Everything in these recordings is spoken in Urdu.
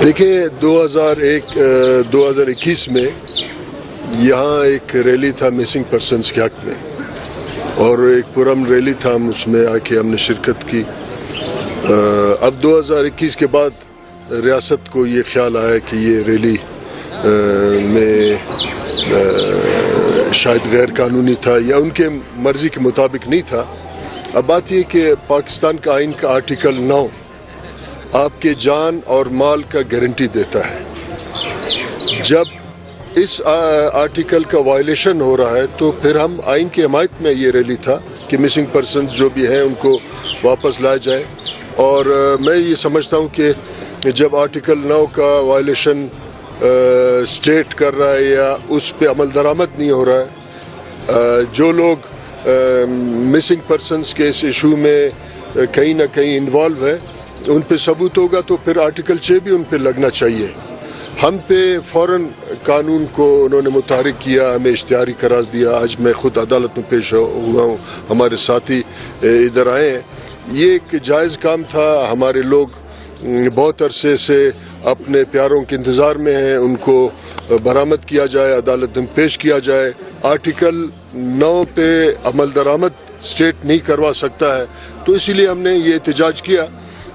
دیکھیں 2021 میں یہاں ایک ریلی تھا مسنگ پرسنز کے حق میں، اور ایک پرامن ریلی تھا، ہم اس میں آ کے ہم نے شرکت کی۔ اب 2021 کے بعد ریاست کو یہ خیال آیا کہ یہ ریلی میں شاید غیر قانونی تھا یا ان کے مرضی کے مطابق نہیں تھا۔ اب بات یہ کہ پاکستان کا آئین کا آرٹیکل 9 آپ کے جان اور مال کا گارنٹی دیتا ہے۔ جب اس آرٹیکل کا وائلیشن ہو رہا ہے تو پھر ہم آئین کی حمایت میں یہ ریلی تھا کہ مسنگ پرسنز جو بھی ہیں ان کو واپس لایا جائے، اور میں یہ سمجھتا ہوں کہ جب آرٹیکل 9 کا وائلیشن اسٹیٹ کر رہا ہے یا اس پہ عمل درآمد نہیں ہو رہا ہے، جو لوگ مسنگ پرسنز کے اس ایشو میں کہیں نہ کہیں انوالو ہے ان پہ ثبوت ہوگا تو پھر آرٹیکل 6 بھی ان پہ لگنا چاہیے۔ ہم پہ فوراً قانون کو انہوں نے متحرک کیا، ہمیں اشتہاری قرار دیا۔ آج میں خود عدالت میں پیش ہوا ہوں، ہمارے ساتھی ادھر آئے ہیں۔ یہ ایک جائز کام تھا، ہمارے لوگ بہت عرصے سے اپنے پیاروں کے انتظار میں ہیں، ان کو برآمد کیا جائے، عدالت میں پیش کیا جائے۔ آرٹیکل 9 پہ عمل درآمد اسٹیٹ نہیں کروا سکتا ہے، تو اسی لیے ہم نے یہ احتجاج کیا۔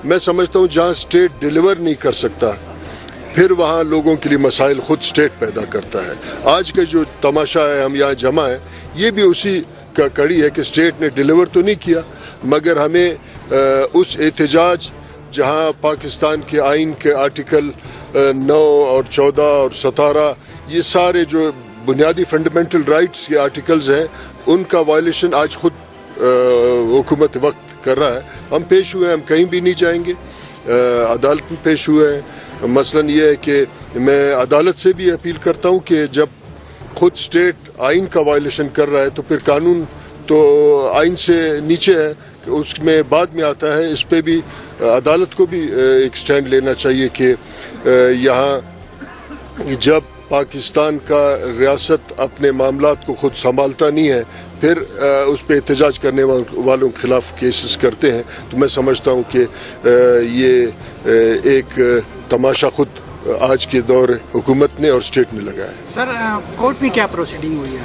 میں سمجھتا ہوں جہاں اسٹیٹ ڈیلیور نہیں کر سکتا پھر وہاں لوگوں کے لیے مسائل خود اسٹیٹ پیدا کرتا ہے۔ آج کا جو تماشا ہے، ہم یہاں جمع ہیں، یہ بھی اسی کا کڑی ہے کہ اسٹیٹ نے ڈیلیور تو نہیں کیا، مگر ہمیں اس احتجاج جہاں پاکستان کے آئین کے آرٹیکل 9 اور 14 اور 17 یہ سارے جو بنیادی فنڈامنٹل رائٹس کے آرٹیکلز ہیں ان کا وائلیشن آج خود حکومت وقت کر رہا ہے۔ ہم پیش ہوئے ہیں، ہم کہیں بھی نہیں جائیں گے، عدالت میں پیش ہوئے ہیں۔ مثلاً یہ ہے کہ میں عدالت سے بھی اپیل کرتا ہوں کہ جب خود اسٹیٹ آئین کا وائلیشن کر رہا ہے تو پھر قانون تو آئین سے نیچے ہے، اس میں بعد میں آتا ہے، اس پہ بھی عدالت کو بھی ایک سٹینڈ لینا چاہیے کہ یہاں جب پاکستان کا ریاست اپنے معاملات کو خود سنبھالتا نہیں ہے پھر اس پہ احتجاج کرنے والوں کے خلاف کیسز کرتے ہیں، تو میں سمجھتا ہوں کہ یہ ایک تماشا خود آج کے دور حکومت نے اور اسٹیٹ نے لگایا ہے۔ سر کورٹ میں کیا پروسیڈنگ ہوئی ہے؟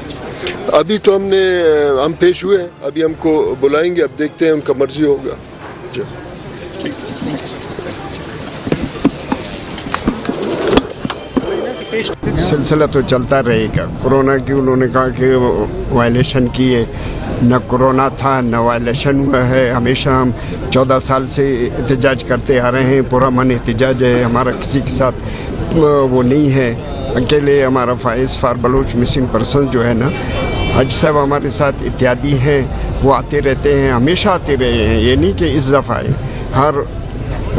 ابھی تو ہم پیش ہوئے ہیں، ابھی ہم کو بلائیں گے، اب دیکھتے ہیں ان کا مرضی ہوگا۔ جی سلسلہ تو چلتا رہے گا۔ کورونا کی انہوں نے کہا کہ وائلیشن کی ہے، نہ کورونا تھا نہ وائلیشن ہوا ہے۔ ہمیشہ ہم 14 سال سے احتجاج کرتے آ رہے ہیں، پرامن احتجاج ہے ہمارا، کسی کے ساتھ وہ نہیں ہے۔ اکیلے ہمارا فائز فار بلوچ مسنگ پرسن جو ہے نا، حج صاحب ہمارے ساتھ اتحادی ہیں، وہ آتے رہتے ہیں، ہمیشہ آتے رہے ہیں، یہ نہیں کہ اس دفعہ آئے۔ ہر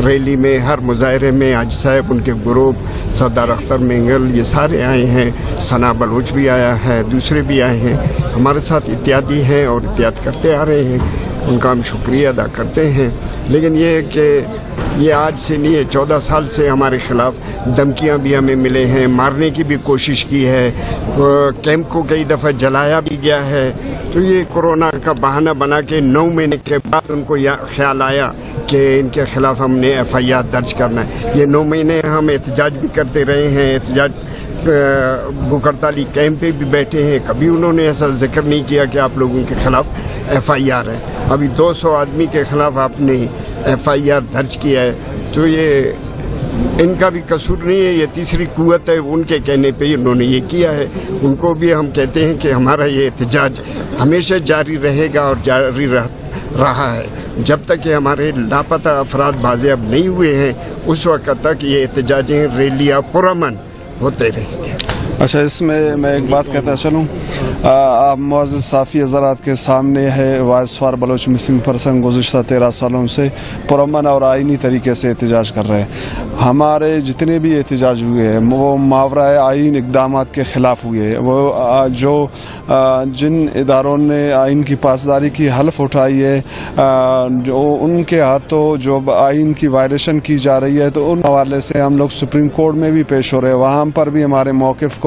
ریلی میں، ہر مظاہرے میں حج صاحب، ان کے گروپ، سردار اختر مینگل، یہ سارے آئے ہیں، ثنا بلوچ بھی آیا ہے، دوسرے بھی آئے ہیں، ہمارے ساتھ اتحادی ہیں اور اتحاد کرتے آ رہے ہیں، ان کا ہم شکریہ ادا کرتے ہیں۔ لیکن یہ ہے کہ یہ آج سے نہیں ہے، 14 سال سے ہمارے خلاف دھمکیاں بھی ہمیں ملے ہیں، مارنے کی بھی کوشش کی ہے، کیمپ کو کئی دفعہ جلایا بھی گیا ہے۔ تو یہ کورونا کا بہانہ بنا کے 9 مہینے کے بعد ان کو یہ خیال آیا کہ ان کے خلاف ہم نے FIR درج کرنا ہے۔ یہ 9 مہینے ہم احتجاج بھی کرتے رہے ہیں، احتجاج بکرتالی کیمپ پہ بھی بیٹھے ہیں، کبھی انہوں نے ایسا ذکر نہیں کیا کہ آپ لوگوں کے خلاف FIR ہے۔ ابھی 200 آدمی کے خلاف آپ نے FIR درج کیا ہے، تو یہ ان کا بھی قصور نہیں ہے، یہ تیسری قوت ہے، ان کے کہنے پہ انہوں نے یہ کیا ہے۔ ان کو بھی ہم کہتے ہیں کہ ہمارا یہ احتجاج ہمیشہ جاری رہے گا اور جاری رہا ہے جب تک کہ ہمارے لاپتہ افراد بازیاب نہیں ہوئے ہیں، اس وقت تک یہ احتجاجیں، ریلیاں پرامن ہوتے رہیں گے۔ اچھا، اس میں ایک بات کہتا چلوں، آپ معزز صحافی حضرات کے سامنے ہے voice for Baloch missing person گزشتہ 13 سالوں سے پرامن اور آئینی طریقے سے احتجاج کر رہے ہیں۔ ہمارے جتنے بھی احتجاج ہوئے ہیں وہ ماورا آئین اقدامات کے خلاف ہوئے ہیں۔ وہ جن اداروں نے آئین کی پاسداری کی حلف اٹھائی ہے، جو ان کے ہاتھوں جو آئین کی وائلیشن کی جا رہی ہے، تو ان حوالے سے ہم لوگ سپریم کورٹ میں بھی پیش ہو رہے ہیں، وہاں پر بھی ہمارے موقف کو